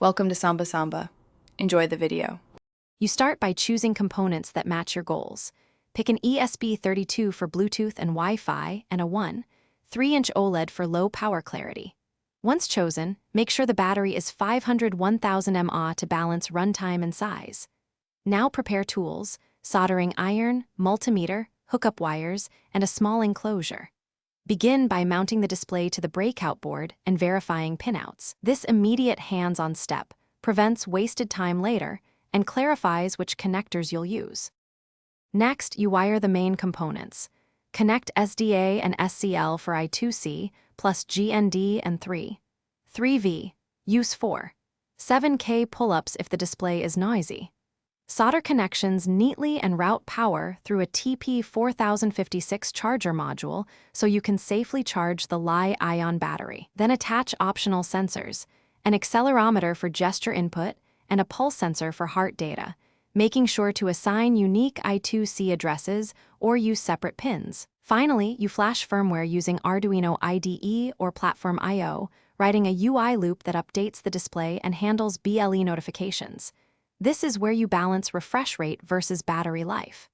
Welcome to Samba Samba. Enjoy the video. You start by choosing components that match your goals. Pick an ESP32 for Bluetooth and Wi-Fi and a 1.3-inch OLED for low power clarity. Once chosen, make sure the battery is 500-1000 mAh to balance runtime and size. Now prepare tools, soldering iron, multimeter, hookup wires, and a small enclosure. Begin by mounting the display to the breakout board and verifying pinouts. This immediate hands-on step prevents wasted time later and clarifies which connectors you'll use. Next, you wire the main components. Connect SDA and SCL for I2C plus GND and 3V. Use 7K pull-ups if the display is noisy. Solder connections neatly and route power through a TP4056 charger module so you can safely charge the Li-ion battery. Then attach optional sensors, an accelerometer for gesture input and a pulse sensor for heart data, making sure to assign unique I2C addresses or use separate pins. Finally, you flash firmware using Arduino IDE or Platform I/O, writing a UI loop that updates the display and handles BLE notifications. This is where you balance refresh rate versus battery life.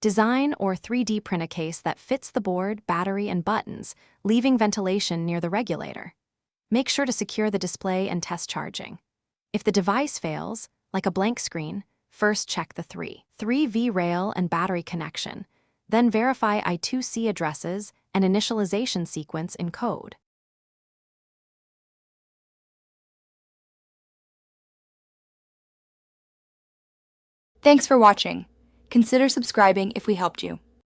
Design or 3D print a case that fits the board, battery, and buttons, leaving ventilation near the regulator. Make sure to secure the display and test charging. If the device fails, like a blank screen, first check the 3V rail and battery connection, then verify I2C addresses and initialization sequence in code. Thanks for watching. Consider subscribing if we helped you.